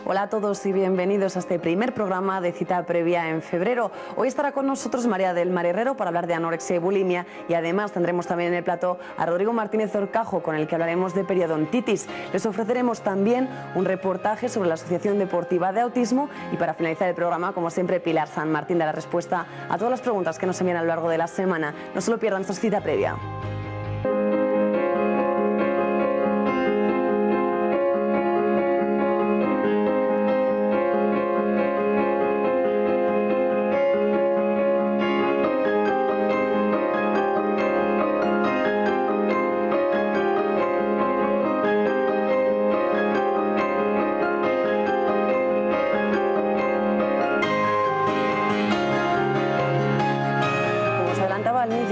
Hola a todos y bienvenidos a este primer programa de Cita Previa en febrero. Hoy estará con nosotros María del Mar Herrero para hablar de anorexia y bulimia, y además tendremos también en el plató a Rodrigo Martínez Horcajo, con el que hablaremos de periodontitis. Les ofreceremos también un reportaje sobre la Asociación Deportiva de Autismo y para finalizar el programa, como siempre, Pilar San Martín dará respuesta a todas las preguntas que nos envían a lo largo de la semana. No se lo pierdan, esta Cita Previa.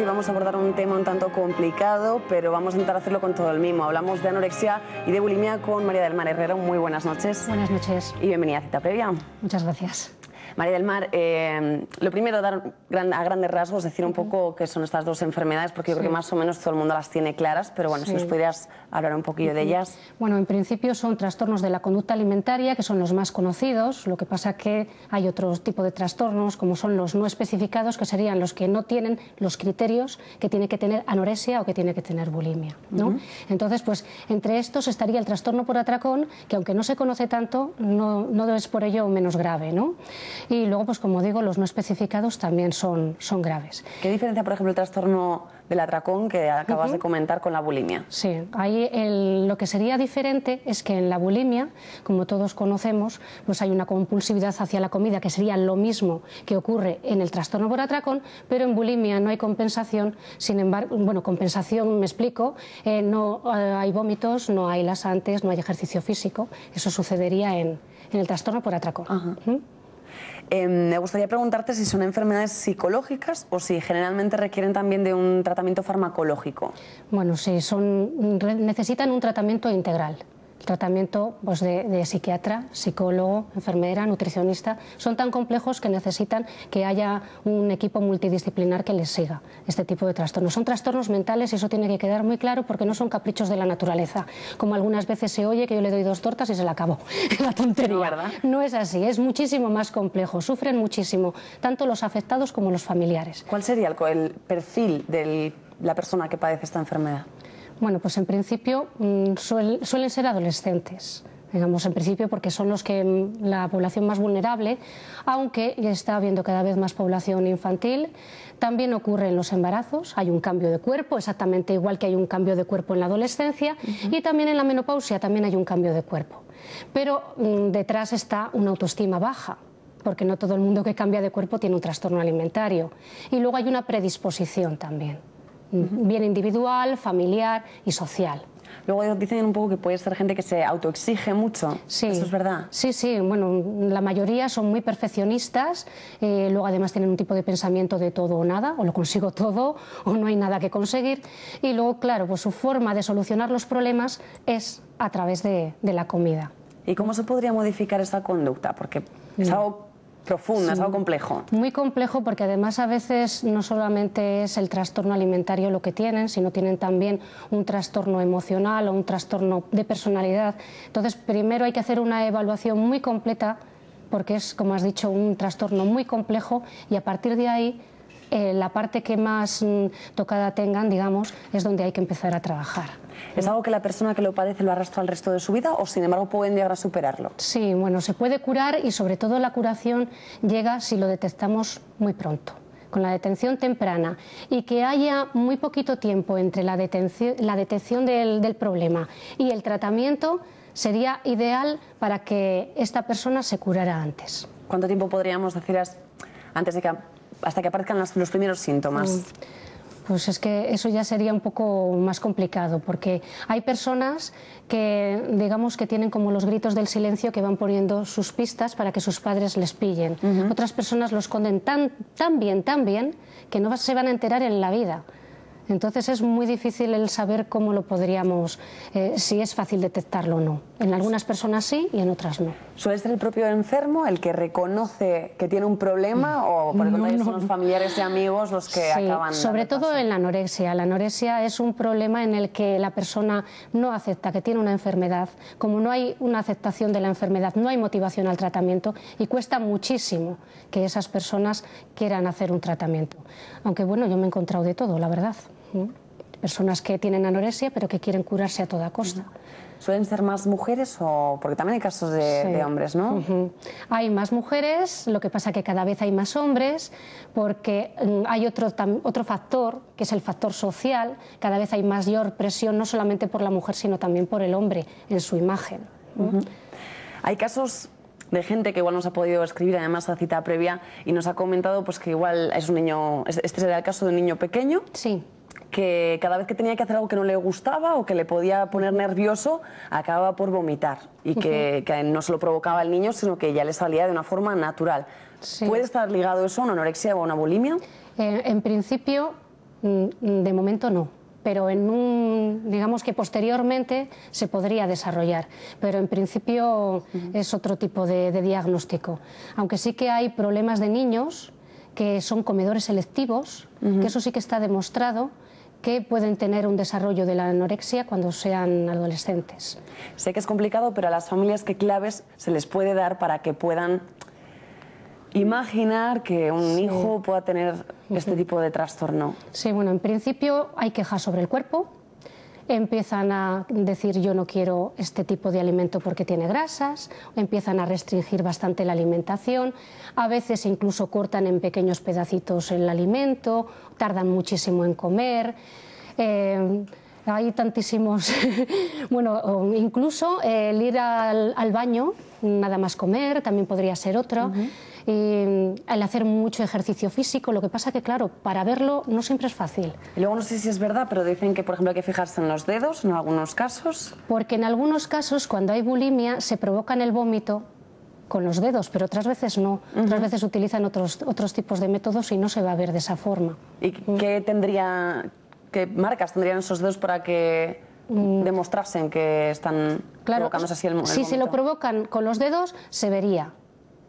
Vamos a abordar un tema un tanto complicado, pero vamos a intentar hacerlo con todo el mimo. Hablamos de anorexia y de bulimia con María del Mar Herrero. Muy buenas noches. Buenas noches. Y bienvenida a Cita Previa. Muchas gracias. María del Mar, lo primero, dar a grandes rasgos, decir un poco qué son estas dos enfermedades, porque yo creo que más o menos todo el mundo las tiene claras, pero bueno, si nos pudieras hablar un poquillo de ellas. Bueno, en principio son trastornos de la conducta alimentaria, que son los más conocidos. Lo que pasa que hay otro tipo de trastornos, como son los no especificados, que serían los que no tienen los criterios que tiene que tener anorexia o que tiene que tener bulimia, ¿no? Entonces, pues entre estos estaría el trastorno por atracón, que aunque no se conoce tanto, no es por ello menos grave, ¿no? Y luego, pues como digo, los no especificados también son graves. ¿Qué diferencia, por ejemplo, el trastorno del atracón que acabas de comentar con la bulimia? Sí, ahí lo que sería diferente es que en la bulimia, como todos conocemos, pues hay una compulsividad hacia la comida, que sería lo mismo que ocurre en el trastorno por atracón, pero en bulimia no hay compensación. Sin embargo, bueno, compensación, me explico, no hay vómitos, no hay laxantes, no hay ejercicio físico. Eso sucedería en el trastorno por atracón. Me gustaría preguntarte si son enfermedades psicológicas o si generalmente requieren también de un tratamiento farmacológico. Bueno, sí, necesitan un tratamiento integral. Tratamiento pues, de psiquiatra, psicólogo, enfermera, nutricionista. Son tan complejos que necesitan que haya un equipo multidisciplinar que les siga este tipo de trastornos. Son trastornos mentales y eso tiene que quedar muy claro, porque no son caprichos de la naturaleza, como algunas veces se oye que yo le doy 2 tortas y se la acabó. La tontería. No, ¿verdad? No es así, es muchísimo más complejo. Sufren muchísimo, tanto los afectados como los familiares. ¿Cuál sería el perfil de la persona que padece esta enfermedad? Bueno, pues en principio suelen ser adolescentes, digamos en principio, porque son la población más vulnerable, aunque ya está habiendo cada vez más población infantil. También ocurre en los embarazos, hay un cambio de cuerpo, exactamente igual que hay un cambio de cuerpo en la adolescencia, y también en la menopausia también hay un cambio de cuerpo. Pero detrás está una autoestima baja, porque no todo el mundo que cambia de cuerpo tiene un trastorno alimentario. Y luego hay una predisposición también. Bien individual, familiar y social. Luego dicen un poco que puede ser gente que se autoexige mucho. Sí. ¿Eso es verdad? Sí, sí. Bueno, la mayoría son muy perfeccionistas, luego además tienen un tipo de pensamiento de todo o nada, o lo consigo todo o no hay nada que conseguir. Y luego, claro, pues su forma de solucionar los problemas es a través de la comida. ¿Y cómo se podría modificar esta conducta? Porque es algo profunda, es algo complejo. Muy complejo, porque además a veces no solamente es el trastorno alimentario lo que tienen, sino tienen también un trastorno emocional o un trastorno de personalidad. Entonces, primero hay que hacer una evaluación muy completa, porque es, como has dicho, un trastorno muy complejo, y a partir de ahí la parte que más tocada tengan, digamos, es donde hay que empezar a trabajar. ¿Es algo que la persona que lo padece lo arrastra el resto de su vida o sin embargo pueden llegar a superarlo? Sí, bueno, se puede curar, y sobre todo la curación llega si lo detectamos muy pronto, con la detención temprana, y que haya muy poquito tiempo entre la detección del problema y el tratamiento. Sería ideal para que esta persona se curara antes. ¿Cuánto tiempo podríamos decir hasta que aparezcan los primeros síntomas? Pues es que eso ya sería un poco más complicado, porque hay personas que, digamos, que tienen como los gritos del silencio, que van poniendo sus pistas para que sus padres les pillen. Otras personas lo esconden tan bien, que no se van a enterar en la vida. Entonces es muy difícil el saber cómo lo podríamos, si es fácil detectarlo o no. En algunas personas sí y en otras no. ¿Suele ser el propio enfermo el que reconoce que tiene un problema o por el contrario son los familiares y amigos los que acaban? Sobre todo en la anorexia. La anorexia es un problema en el que la persona no acepta que tiene una enfermedad. Como no hay una aceptación de la enfermedad, no hay motivación al tratamiento y cuesta muchísimo que esas personas quieran hacer un tratamiento. Aunque bueno, yo me he encontrado de todo, la verdad. Personas que tienen anorexia pero que quieren curarse a toda costa. ¿Suelen ser más mujeres o...? Porque también hay casos de hombres, ¿no? Hay más mujeres, lo que pasa que cada vez hay más hombres, porque hay otro factor, que es el factor social. Cada vez hay mayor presión, no solamente por la mujer, sino también por el hombre en su imagen. Hay casos de gente que igual nos ha podido escribir, además a cita previa, y nos ha comentado pues, que igual es un niño... Este sería el caso de un niño pequeño. Sí. Que cada vez que tenía que hacer algo que no le gustaba o que le podía poner nervioso, acababa por vomitar y que no se lo provocaba el niño, sino que ya le salía de una forma natural. Sí. ¿Puede estar ligado eso a una anorexia o a una bulimia? En principio, de momento no, pero digamos que posteriormente se podría desarrollar, pero en principio es otro tipo de diagnóstico. Aunque sí que hay problemas de niños que son comedores selectivos, que eso sí que está demostrado, que pueden tener un desarrollo de la anorexia cuando sean adolescentes. Sé que es complicado, pero a las familias, ¿qué claves se les puede dar para que puedan imaginar que un hijo pueda tener este tipo de trastorno? Sí, bueno, en principio hay quejas sobre el cuerpo. Empiezan a decir yo no quiero este tipo de alimento porque tiene grasas, empiezan a restringir bastante la alimentación, a veces incluso cortan en pequeños pedacitos el alimento, tardan muchísimo en comer, hay tantísimos, bueno, incluso el ir al baño, nada más comer, también podría ser otro. El hacer mucho ejercicio físico, lo que pasa que, claro, para verlo no siempre es fácil. Y luego no sé si es verdad, pero dicen que, por ejemplo, hay que fijarse en los dedos en algunos casos. Porque en algunos casos, cuando hay bulimia, se provoca en el vómito con los dedos, pero otras veces no. Otras veces utilizan otros tipos de métodos y no se va a ver de esa forma. ¿Y qué marcas tendrían esos dedos para que demostrasen que están provocándose así el vómito? Si se lo provocan con los dedos, se vería.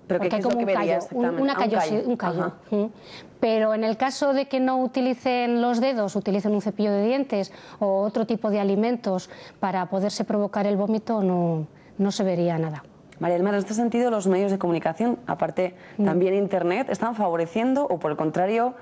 ¿Pero qué es lo que vería exactamente? Un callo. Pero en el caso de que no utilicen los dedos, utilicen un cepillo de dientes o otro tipo de alimentos para poderse provocar el vómito, no se vería nada. María del Mar, en este sentido, los medios de comunicación, aparte también Internet, ¿están favoreciendo o, por el contrario,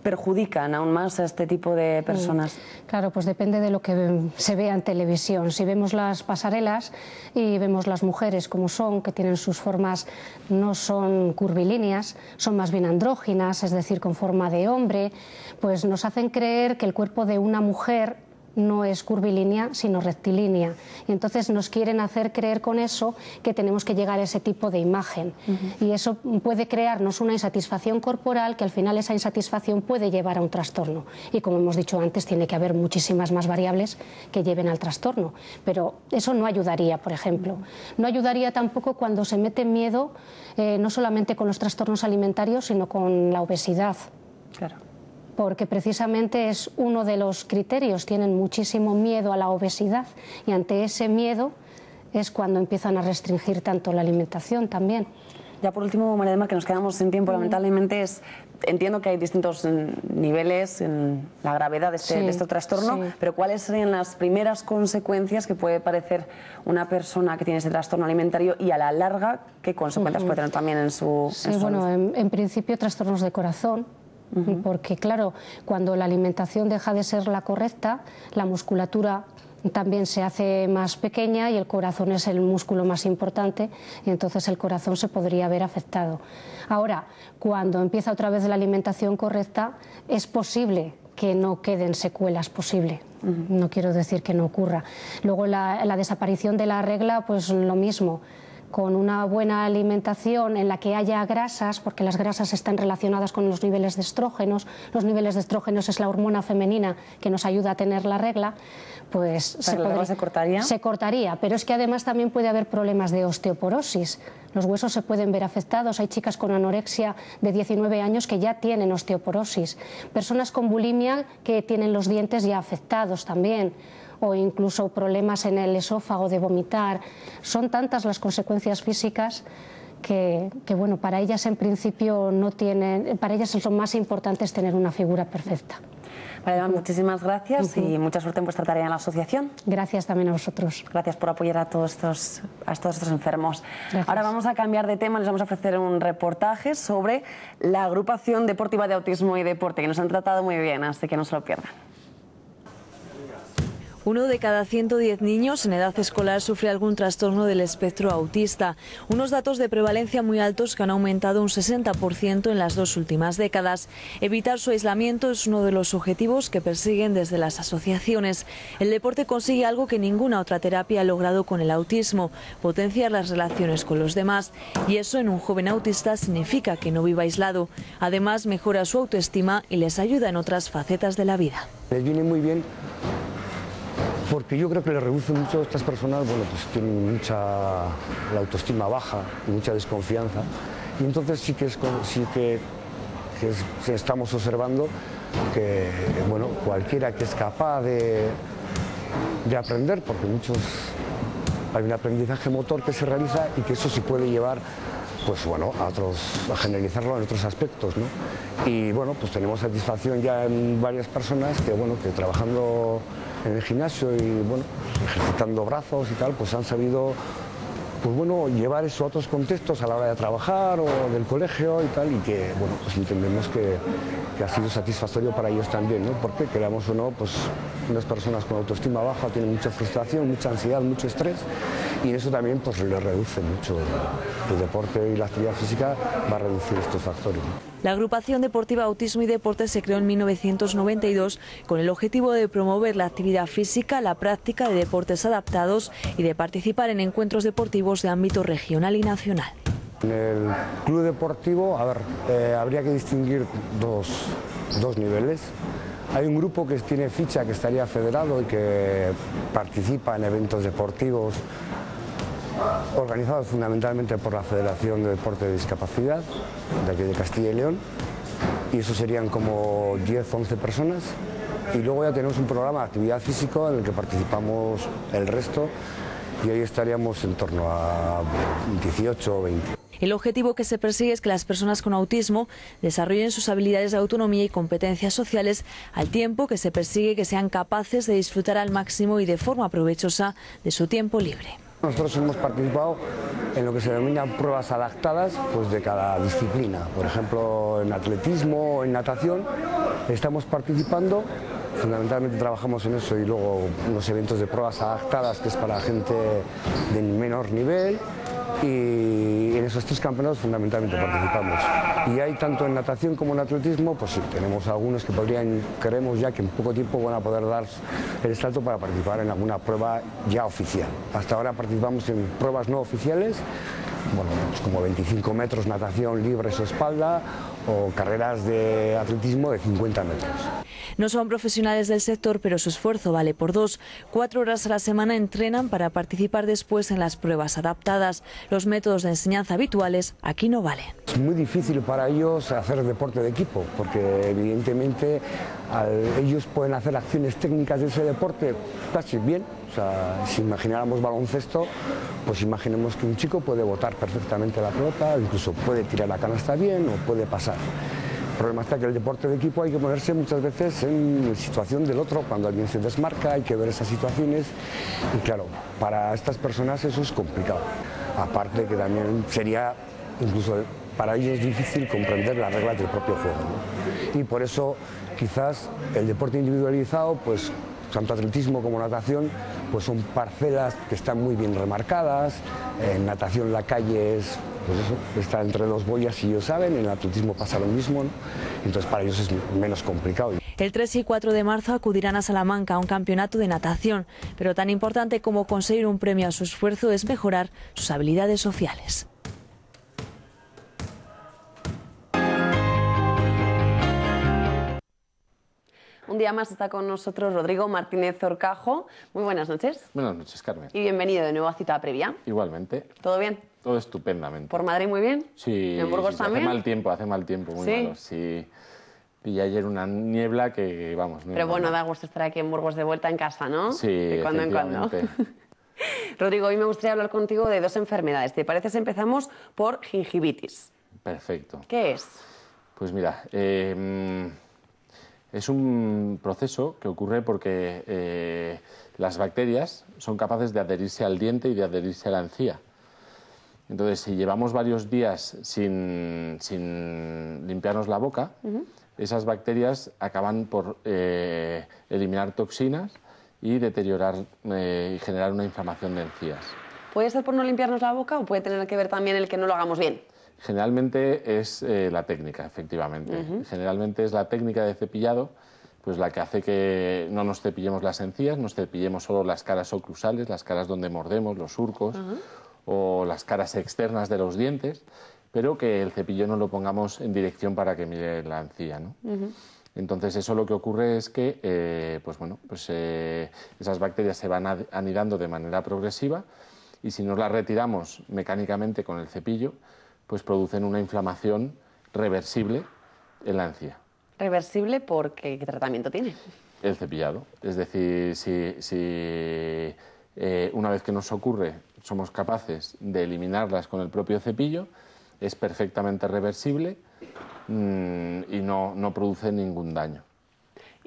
perjudican aún más a este tipo de personas? Claro, pues depende de lo que se vea en televisión. Si vemos las pasarelas y vemos las mujeres como son, que tienen sus formas, no son curvilíneas, son más bien andróginas, es decir, con forma de hombre, pues nos hacen creer que el cuerpo de una mujer no es curvilínea, sino rectilínea. Y entonces nos quieren hacer creer con eso que tenemos que llegar a ese tipo de imagen. Y eso puede crearnos una insatisfacción corporal, que al final esa insatisfacción puede llevar a un trastorno. Y como hemos dicho antes, tiene que haber muchísimas más variables que lleven al trastorno. Pero eso no ayudaría, por ejemplo. No ayudaría tampoco cuando se mete miedo, no solamente con los trastornos alimentarios, sino con la obesidad. Claro. Porque precisamente es uno de los criterios, tienen muchísimo miedo a la obesidad y ante ese miedo es cuando empiezan a restringir tanto la alimentación también. Ya por último, María del Mar, que nos quedamos sin tiempo, lamentablemente, entiendo que hay distintos niveles en la gravedad de este trastorno, pero ¿cuáles serían las primeras consecuencias que puede padecer una persona que tiene ese trastorno alimentario y a la larga qué consecuencias puede tener también en su salud? Bueno, en principio trastornos de corazón. Porque claro, cuando la alimentación deja de ser la correcta, la musculatura también se hace más pequeña y el corazón es el músculo más importante y entonces el corazón se podría ver afectado. Ahora, cuando empieza otra vez la alimentación correcta, es posible que no queden secuelas, no quiero decir que no ocurra. Luego la desaparición de la regla, pues lo mismo. Con una buena alimentación en la que haya grasas, porque las grasas están relacionadas con los niveles de estrógenos, los niveles de estrógenos es la hormona femenina que nos ayuda a tener la regla, pues se cortaría. Se cortaría, pero es que además también puede haber problemas de osteoporosis. Los huesos se pueden ver afectados, hay chicas con anorexia de 19 años que ya tienen osteoporosis, personas con bulimia que tienen los dientes ya afectados también, o incluso problemas en el esófago de vomitar. Son tantas las consecuencias físicas que bueno, para ellas en principio no tienen, para ellas lo más importante es tener una figura perfecta. Vale, muchísimas gracias y mucha suerte en vuestra tarea en la asociación. Gracias también a vosotros. Gracias por apoyar a todos estos enfermos. Gracias. Ahora vamos a cambiar de tema, les vamos a ofrecer un reportaje sobre la agrupación deportiva de autismo y deporte, que nos han tratado muy bien, así que no se lo pierdan. 1 de cada 110 niños en edad escolar sufre algún trastorno del espectro autista, unos datos de prevalencia muy altos que han aumentado un 60% en las 2 últimas décadas. Evitar su aislamiento es uno de los objetivos que persiguen desde las asociaciones. El deporte consigue algo que ninguna otra terapia ha logrado con el autismo: potenciar las relaciones con los demás, y eso en un joven autista significa que no viva aislado. Además, mejora su autoestima y les ayuda en otras facetas de la vida. Les viene muy bien porque yo creo que les reduce mucho a estas personas, bueno, pues tienen la autoestima baja y mucha desconfianza, y entonces sí que estamos observando que, bueno, cualquiera que es capaz de aprender, porque hay un aprendizaje motor que se realiza y que eso se puede llevar, pues bueno, a generalizarlo en otros aspectos, ¿no? Y bueno, pues tenemos satisfacción ya en varias personas que, bueno, que trabajando en el gimnasio y bueno, ejercitando brazos y tal, pues han sabido, pues bueno, llevar eso a otros contextos a la hora de trabajar o del colegio y tal, y que bueno, pues entendemos que ha sido satisfactorio para ellos también, ¿no? Porque, queramos o no, pues unas personas con autoestima baja tienen mucha frustración, mucha ansiedad, mucho estrés, y eso también pues les reduce mucho. El deporte y la actividad física va a reducir estos factores, ¿no? La agrupación deportiva Autismo y Deporte se creó en 1992 con el objetivo de promover la actividad física, la práctica de deportes adaptados y de participar en encuentros deportivos de ámbito regional y nacional. En el club deportivo, habría que distinguir dos niveles. Hay un grupo que tiene ficha, que estaría federado y que participa en eventos deportivos organizados fundamentalmente por la Federación de Deporte de Discapacidad de aquí de Castilla y León, y eso serían como 10-11 personas, y luego ya tenemos un programa de actividad física en el que participamos el resto, y ahí estaríamos en torno a 18 o 20. El objetivo que se persigue es que las personas con autismo desarrollen sus habilidades de autonomía y competencias sociales, al tiempo que se persigue que sean capaces de disfrutar al máximo y de forma provechosa de su tiempo libre. Nosotros hemos participado en lo que se denominan pruebas adaptadas, pues de cada disciplina. Por ejemplo, en atletismo o en natación estamos participando, fundamentalmente trabajamos en eso, y luego unos eventos de pruebas adaptadas, que es para gente de menor nivel, y en esos 3 campeonatos fundamentalmente participamos. Y hay tanto en natación como en atletismo, pues sí, tenemos algunos que queremos ya que en poco tiempo van a poder dar el salto para participar en alguna prueba ya oficial. Hasta ahora participamos en pruebas no oficiales, bueno, pues como 25 metros natación libres o espalda, o carreras de atletismo de 50 metros. No son profesionales del sector, pero su esfuerzo vale por 2. 4 horas a la semana entrenan para participar después en las pruebas adaptadas. Los métodos de enseñanza habituales aquí no valen. Es muy difícil para ellos hacer deporte de equipo, porque evidentemente ellos pueden hacer acciones técnicas de ese deporte casi bien. O sea, si imagináramos baloncesto, pues imaginemos que un chico puede botar perfectamente la pelota, incluso puede tirar la canasta bien o puede pasar. El problema está que el deporte de equipo hay que ponerse muchas veces en la situación del otro. Cuando alguien se desmarca hay que ver esas situaciones, y claro, para estas personas eso es complicado. Aparte que también sería incluso para ellos difícil comprender las reglas del propio juego, ¿no? Y por eso quizás el deporte individualizado, pues tanto atletismo como natación, pues son parcelas que están muy bien remarcadas. En natación la calle es, pues eso, está entre 2 boyas, y ellos saben, en el atletismo pasa lo mismo, ¿no? Entonces para ellos es menos complicado. El 3 y 4 de marzo acudirán a Salamanca a un campeonato de natación, pero tan importante como conseguir un premio a su esfuerzo es mejorar sus habilidades sociales. Un día más está con nosotros Rodrigo Martínez Horcajo. Muy buenas noches. Buenas noches, Carmen. Y bienvenido de nuevo a Cita Previa. Igualmente. ¿Todo bien? Todo estupendamente. ¿Por Madrid muy bien? Sí. ¿En Burgos también? Hace mal tiempo, muy ¿Sí? malo. Sí. Pillé ayer una niebla que, vamos... Pero bueno, da gusto estar aquí en Burgos de vuelta en casa, ¿no? Sí, de cuando en cuando. Rodrigo, hoy me gustaría hablar contigo de dos enfermedades. ¿Te parece si empezamos por gingivitis? Perfecto. ¿Qué es? Pues mira, es un proceso que ocurre porque las bacterias son capaces de adherirse al diente y de adherirse a la encía. Entonces, si llevamos varios días sin limpiarnos la boca, esas bacterias acaban por eliminar toxinas y deteriorar y generar una inflamación de encías. ¿Puede ser por no limpiarnos la boca o puede tener que ver también el que no lo hagamos bien? Generalmente es la técnica, efectivamente. Generalmente es la técnica de cepillado pues la que hace que no nos cepillemos las encías, nos cepillemos solo las caras oclusales, las caras donde mordemos, los surcos, o las caras externas de los dientes, pero que el cepillo no lo pongamos en dirección para que mire la encía, ¿no? Entonces eso lo que ocurre es que esas bacterias se van anidando de manera progresiva y si nos las retiramos mecánicamente con el cepillo, pues producen una inflamación reversible en la encía. ¿Reversible porque qué tratamiento tiene? El cepillado. Es decir, si una vez que nos ocurre somos capaces de eliminarlas con el propio cepillo, es perfectamente reversible y no produce ningún daño.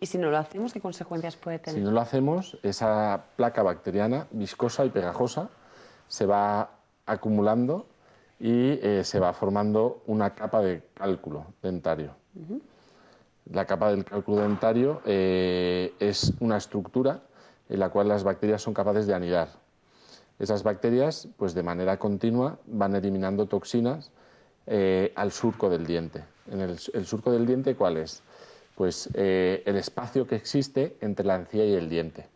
¿Y si no lo hacemos, qué consecuencias puede tener? Si no lo hacemos, esa placa bacteriana viscosa y pegajosa se va acumulando y se va formando una capa de cálculo dentario. La capa del cálculo dentario es una estructura en la cual las bacterias son capaces de anidar. Esas bacterias, pues de manera continua, van eliminando toxinas al surco del diente. ¿El surco del diente cuál es? Pues el espacio que existe entre la encía y el diente.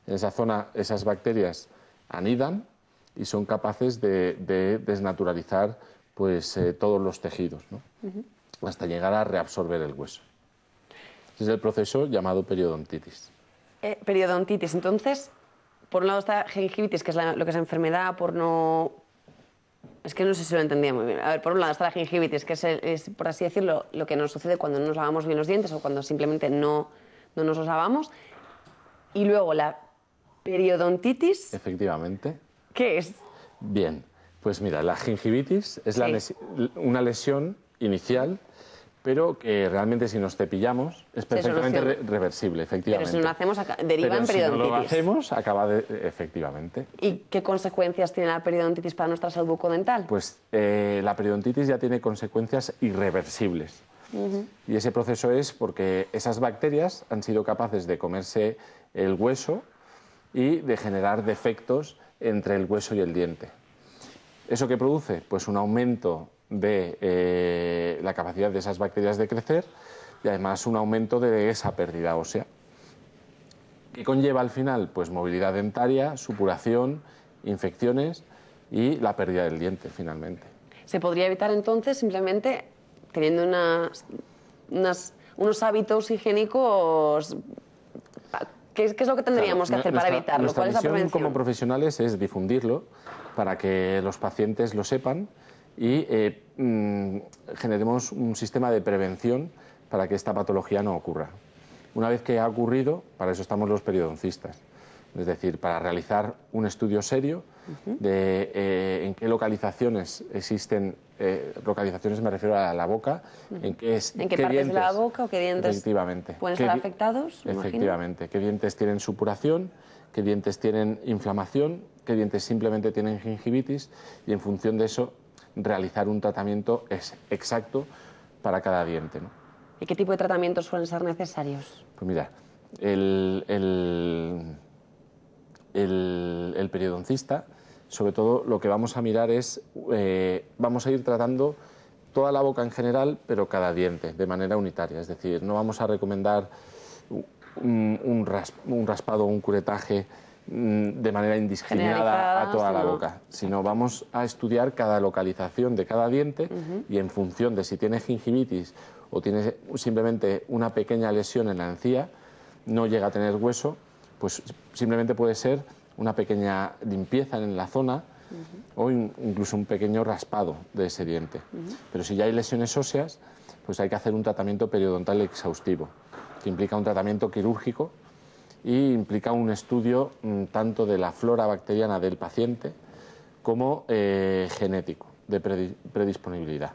En esa zona esas bacterias anidan y son capaces de desnaturalizar pues, todos los tejidos, ¿no? Hasta llegar a reabsorber el hueso. Ese es el proceso llamado periodontitis. Periodontitis, entonces, por un lado está gingivitis, que es lo que es enfermedad por no... Es que no sé si lo entendía muy bien. A ver, por un lado está la gingivitis, que es, por así decirlo, lo que nos sucede cuando no nos lavamos bien los dientes o cuando simplemente no nos los lavamos. Y luego la periodontitis... Efectivamente. ¿Qué es? Bien, pues mira, la gingivitis es una lesión inicial, pero que realmente si nos cepillamos es perfectamente reversible, efectivamente. Pero si no lo hacemos, deriva en periodontitis. Si no lo hacemos, acaba efectivamente. ¿Y qué consecuencias tiene la periodontitis para nuestra salud bucodental? Pues la periodontitis ya tiene consecuencias irreversibles. Y ese proceso es porque esas bacterias han sido capaces de comerse el hueso y de generar defectos entre el hueso y el diente. ¿Eso qué produce? Pues un aumento de la capacidad de esas bacterias de crecer y además un aumento de esa pérdida ósea. ¿Qué conlleva al final? Pues movilidad dentaria, supuración, infecciones y la pérdida del diente finalmente. ¿Se podría evitar entonces simplemente teniendo unos hábitos higiénicos? ¿Qué es lo que tendríamos que hacer para evitarlo? ¿Cuál es la prevención? Nuestra misión como profesionales es difundirlo para que los pacientes lo sepan y generemos un sistema de prevención para que esta patología no ocurra. Una vez que ha ocurrido, para eso estamos los periodoncistas, es decir, para realizar un estudio serio de en qué localizaciones existen, localizaciones me refiero a la boca, ¿En qué partes dientes, de la boca o qué dientes efectivamente, pueden estar afectados? Efectivamente, qué dientes tienen supuración, qué dientes tienen inflamación, qué dientes simplemente tienen gingivitis y en función de eso realizar un tratamiento exacto para cada diente, ¿no? ¿Y qué tipo de tratamientos suelen ser necesarios? Pues mira, el periodoncista, sobre todo lo que vamos a mirar es, vamos a ir tratando toda la boca en general, pero cada diente, de manera unitaria. Es decir, no vamos a recomendar un raspado o un curetaje de manera indiscriminada a toda la boca, sino vamos a estudiar cada localización de cada diente y en función de si tiene gingivitis o tiene simplemente una pequeña lesión en la encía, no llega a tener hueso, pues simplemente puede ser una pequeña limpieza en la zona o incluso un pequeño raspado de ese diente. Pero si ya hay lesiones óseas, pues hay que hacer un tratamiento periodontal exhaustivo, que implica un tratamiento quirúrgico y implica un estudio tanto de la flora bacteriana del paciente como genético, de predisponibilidad.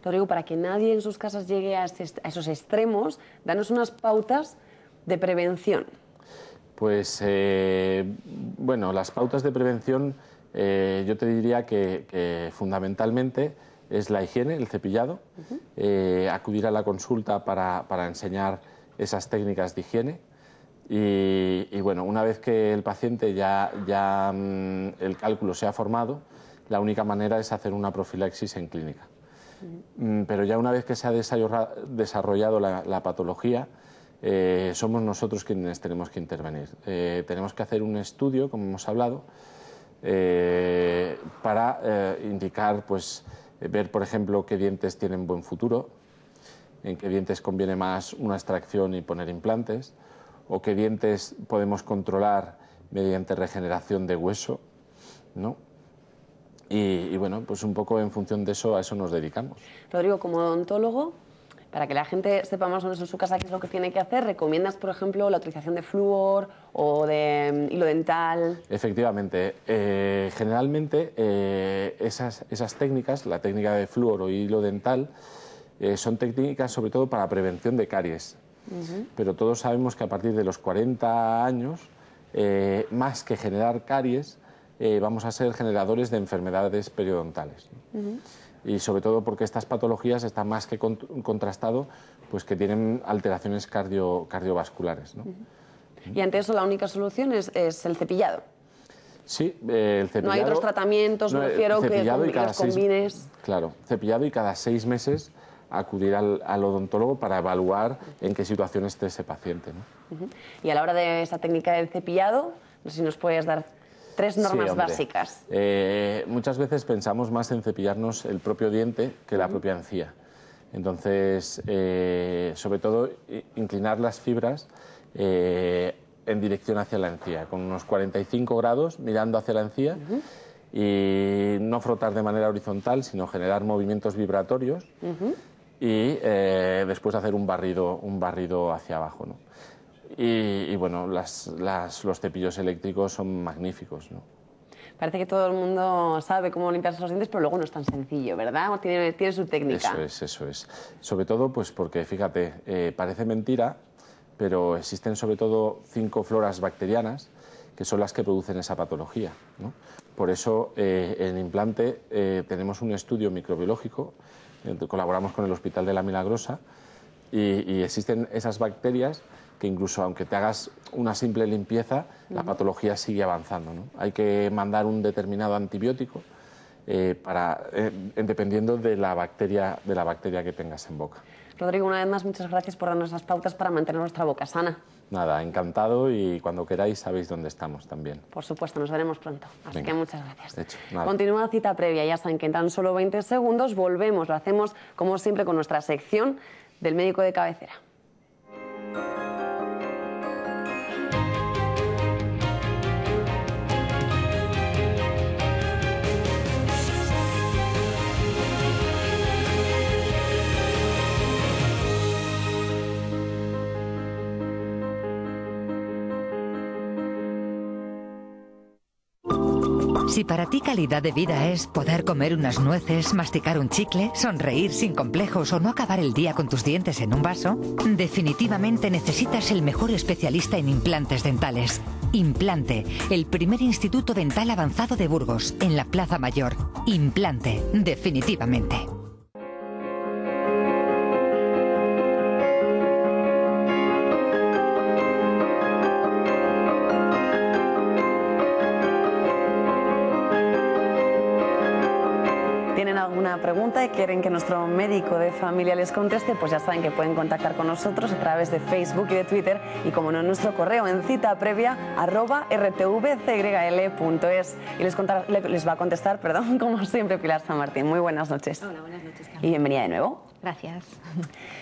Rodrigo, para que nadie en sus casas llegue a esos extremos, danos unas pautas de prevención. Pues, bueno, las pautas de prevención, yo te diría que fundamentalmente es la higiene, el cepillado, acudir a la consulta para enseñar esas técnicas de higiene y bueno, una vez que el paciente ya el cálculo se ha formado, la única manera es hacer una profilaxis en clínica. Pero ya una vez que se ha desarrollado la patología, somos nosotros quienes tenemos que intervenir. Tenemos que hacer un estudio, como hemos hablado, para indicar, pues, ver, por ejemplo, qué dientes tienen buen futuro, en qué dientes conviene más una extracción y poner implantes, o qué dientes podemos controlar mediante regeneración de hueso, ¿no? Y bueno, pues un poco en función de eso, a eso nos dedicamos. Rodrigo, como odontólogo, para que la gente sepa más o menos en su casa qué es lo que tiene que hacer, ¿recomiendas, por ejemplo, la utilización de flúor o de hilo dental? Efectivamente. Generalmente esas técnicas, la técnica de flúor o hilo dental, son técnicas sobre todo para prevención de caries. Pero todos sabemos que a partir de los 40 años, más que generar caries, vamos a ser generadores de enfermedades periodontales. Y sobre todo porque estas patologías están más que contrastado, pues que tienen alteraciones cardiovasculares, ¿no? Y ante eso la única solución es el cepillado. Sí, el cepillado. No hay otros tratamientos, me refiero que los combines. Claro, cepillado y cada 6 meses acudir al odontólogo para evaluar en qué situación esté ese paciente, ¿no? Y a la hora de esa técnica del cepillado, no sé si nos puedes dar 3 normas básicas. Muchas veces pensamos más en cepillarnos el propio diente que la propia encía. Entonces, sobre todo, inclinar las fibras en dirección hacia la encía, con unos 45 grados mirando hacia la encía y no frotar de manera horizontal, sino generar movimientos vibratorios y después hacer un barrido hacia abajo, ¿no? Y bueno, los cepillos eléctricos son magníficos, ¿no? Parece que todo el mundo sabe cómo limpiarse los dientes, pero luego no es tan sencillo, ¿verdad? Tiene su técnica. Eso es. Sobre todo, pues porque, fíjate, parece mentira, pero existen sobre todo 5 floras bacterianas que son las que producen esa patología, ¿no? Por eso, en Implante tenemos un estudio microbiológico, colaboramos con el Hospital de la Milagrosa, y existen esas bacterias que incluso aunque te hagas una simple limpieza, la patología sigue avanzando, ¿no? Hay que mandar un determinado antibiótico dependiendo de la bacteria que tengas en boca. Rodrigo, una vez más, muchas gracias por darnos las pautas para mantener nuestra boca sana. Nada, encantado y cuando queráis sabéis dónde estamos también. Por supuesto, nos veremos pronto. Así que muchas gracias. Hecho, nada. Continúa Cita Previa, ya saben que en tan solo 20 segundos volvemos, lo hacemos como siempre con nuestra sección del médico de cabecera. Si para ti calidad de vida es poder comer unas nueces, masticar un chicle, sonreír sin complejos o no acabar el día con tus dientes en un vaso, definitivamente necesitas el mejor especialista en implantes dentales. Implante, el primer instituto dental avanzado de Burgos, en la Plaza Mayor. Implante, definitivamente. Alguna pregunta y quieren que nuestro médico de familia les conteste, pues ya saben que pueden contactar con nosotros a través de Facebook y de Twitter y como no en nuestro correo en citaprevia@rtvcygl.es y les va a contestar, perdón, como siempre Pilar San Martín. Muy buenas noches. Hola, buenas noches, Carmen. Y bienvenida de nuevo. Gracias.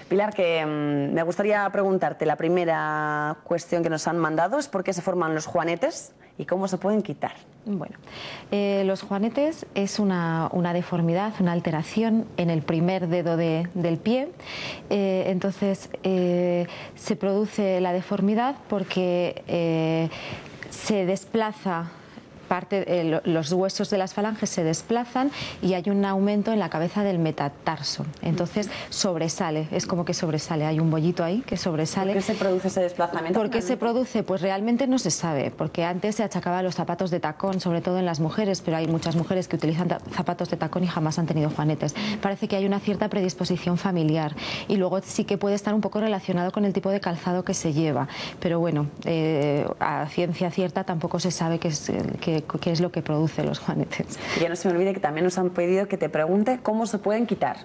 Pilar, que me gustaría preguntarte, la primera cuestión que nos han mandado es por qué se forman los juanetes y cómo se pueden quitar. Bueno, los juanetes es una deformidad, una alteración en el primer dedo del pie. Entonces se produce la deformidad porque se desplaza los huesos de las falanges, se desplazan y hay un aumento en la cabeza del metatarso. Entonces sobresale, es como que sobresale, hay un bollito ahí que sobresale. ¿Por qué se produce ese desplazamiento? ¿Por qué se produce? Pues realmente no se sabe, porque antes se achacaba a los zapatos de tacón, sobre todo en las mujeres, pero hay muchas mujeres que utilizan zapatos de tacón y jamás han tenido juanetes. Parece que hay una cierta predisposición familiar y luego sí que puede estar un poco relacionado con el tipo de calzado que se lleva, pero bueno, a ciencia cierta tampoco se sabe qué es lo que produce los juanetes. Y ya no se me olvide que también nos han pedido que te pregunte cómo se pueden quitar.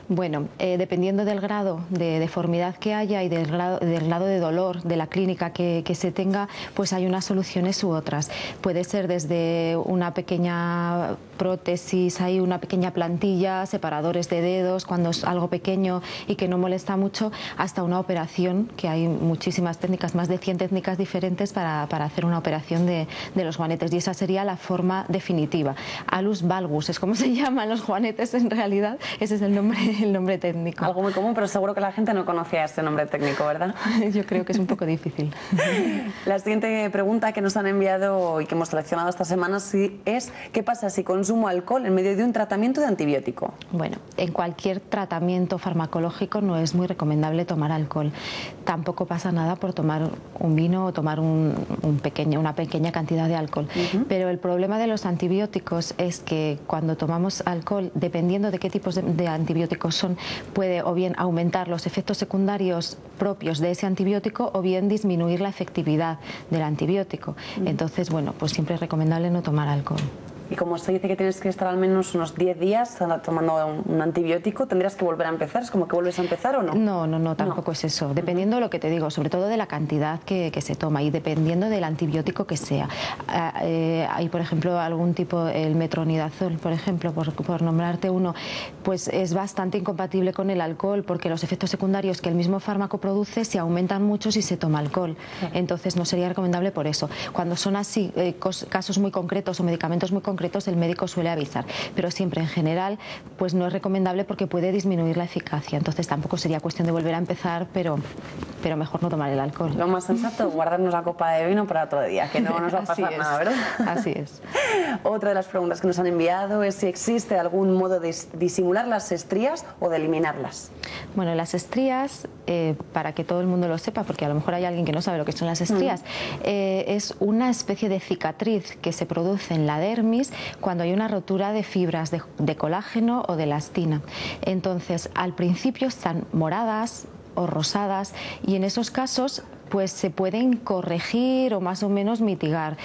Bueno, dependiendo del grado de deformidad que haya y del grado de dolor de la clínica que se tenga, pues hay unas soluciones u otras. Puede ser desde una pequeña prótesis, hay una pequeña plantilla, separadores de dedos cuando es algo pequeño y que no molesta mucho, hasta una operación, que hay muchísimas técnicas, más de 100 técnicas diferentes para hacer una operación de los juanetes, y esa sería la forma definitiva. Alus valgus es como se llaman los juanetes en realidad, ese es el nombre técnico. Algo muy común, pero seguro que la gente no conocía ese nombre técnico, ¿verdad? Yo creo que es un poco difícil. La siguiente pregunta que nos han enviado y que hemos seleccionado esta semana es ¿qué pasa si consumo alcohol en medio de un tratamiento de antibiótico? Bueno, en cualquier tratamiento farmacológico no es muy recomendable tomar alcohol. Tampoco pasa nada por tomar un vino o tomar una pequeña cantidad de alcohol. Pero el problema de los antibióticos es que cuando tomamos alcohol, dependiendo de qué tipos de antibióticos son, puede o bien aumentar los efectos secundarios propios de ese antibiótico o bien disminuir la efectividad del antibiótico. Entonces, bueno, pues siempre es recomendable no tomar alcohol. Y como se dice que tienes que estar al menos unos 10 días tomando un antibiótico, ¿tendrías que volver a empezar? ¿Es como que vuelves a empezar o no? No, tampoco es eso. Dependiendo de lo que te digo, sobre todo de la cantidad que se toma y dependiendo del antibiótico que sea. Hay, por ejemplo, algún tipo, el metronidazol, por ejemplo, por nombrarte uno, pues es bastante incompatible con el alcohol porque los efectos secundarios que el mismo fármaco produce se aumentan mucho si se toma alcohol. Entonces no sería recomendable por eso. Cuando son así, casos muy concretos o medicamentos muy concretos, el médico suele avisar, pero siempre en general pues no es recomendable porque puede disminuir la eficacia, entonces tampoco sería cuestión de volver a empezar, pero mejor no tomar el alcohol. Lo más sensato, guardarnos la copa de vino para otro día, que no nos va a pasar nada, ¿verdad? Así es. Otra de las preguntas que nos han enviado es si existe algún modo de disimular las estrías o de eliminarlas. Bueno, las estrías, para que todo el mundo lo sepa, porque a lo mejor hay alguien que no sabe lo que son las estrías, es una especie de cicatriz que se produce en la dermis cuando hay una rotura de fibras de colágeno o de elastina. Entonces, al principio están moradas o rosadas y en esos casos pues se pueden corregir o más o menos mitigar.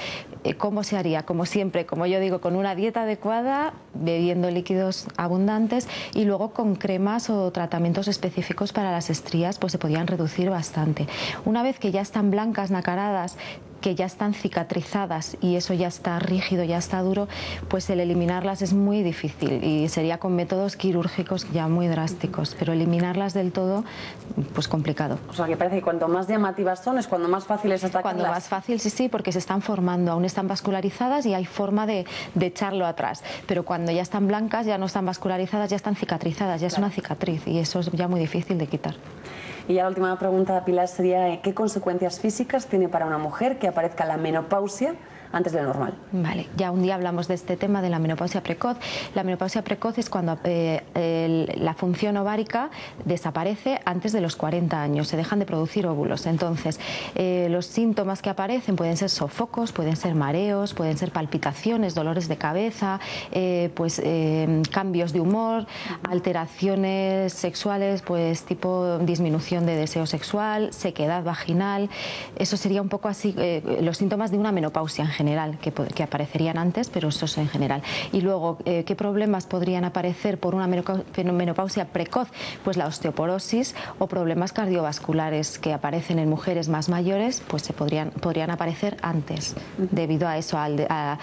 ¿Cómo se haría? Como siempre, como yo digo, con una dieta adecuada, bebiendo líquidos abundantes y luego con cremas o tratamientos específicos para las estrías, pues se podían reducir bastante. Una vez que ya están blancas, nacaradas, que ya están cicatrizadas y eso ya está rígido, ya está duro, pues el eliminarlas es muy difícil y sería con métodos quirúrgicos ya muy drásticos, pero eliminarlas del todo, pues complicado. O sea, que parece que cuanto más llamativas son es cuando más fácil es atacarlas. Cuando más fácil, sí, porque se están formando, aún están vascularizadas y hay forma de echarlo atrás, pero cuando ya están blancas, ya no están vascularizadas, ya están cicatrizadas, ya es una cicatriz y eso es ya muy difícil de quitar. Y ya la última pregunta, Pilar, sería ¿qué consecuencias físicas tiene para una mujer que aparezca la menopausia antes de lo normal? Vale, ya un día hablamos de este tema de la menopausia precoz. La menopausia precoz es cuando la función ovárica desaparece antes de los 40 años, se dejan de producir óvulos. Entonces, los síntomas que aparecen pueden ser sofocos, pueden ser mareos, pueden ser palpitaciones, dolores de cabeza, cambios de humor, alteraciones sexuales, pues tipo disminución de deseo sexual, sequedad vaginal. Eso sería un poco así los síntomas de una menopausia en general, que aparecerían antes, pero eso es en general. Y luego, ¿qué problemas podrían aparecer por una menopausia precoz? Pues la osteoporosis o problemas cardiovasculares que aparecen en mujeres más mayores, pues se podrían aparecer antes, debido a eso, a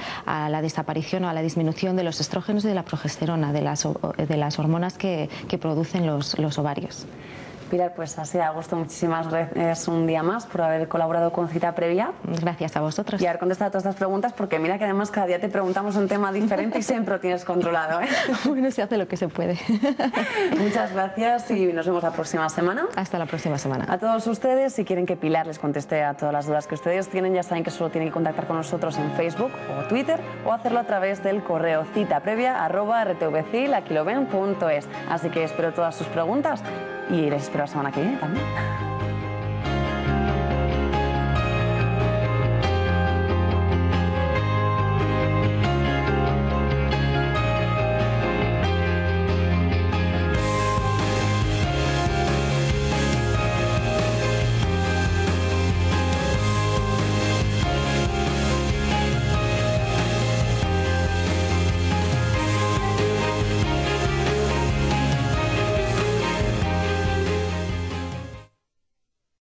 la desaparición o a la disminución de los estrógenos y de la progesterona, de las hormonas que producen los ovarios. Pilar, pues así a gusto, muchísimas gracias un día más por haber colaborado con Cita Previa. Gracias a vosotros. Y haber contestado todas estas preguntas, porque mira que además cada día te preguntamos un tema diferente y siempre lo tienes controlado, ¿eh? Bueno, se hace lo que se puede. Muchas gracias y nos vemos la próxima semana. Hasta la próxima semana. A todos ustedes, si quieren que Pilar les conteste a todas las dudas que ustedes tienen, ya saben que solo tienen que contactar con nosotros en Facebook o Twitter o hacerlo a través del correo citaprevia@rtvcil.es. Así que espero todas sus preguntas y les espero la semana que viene también.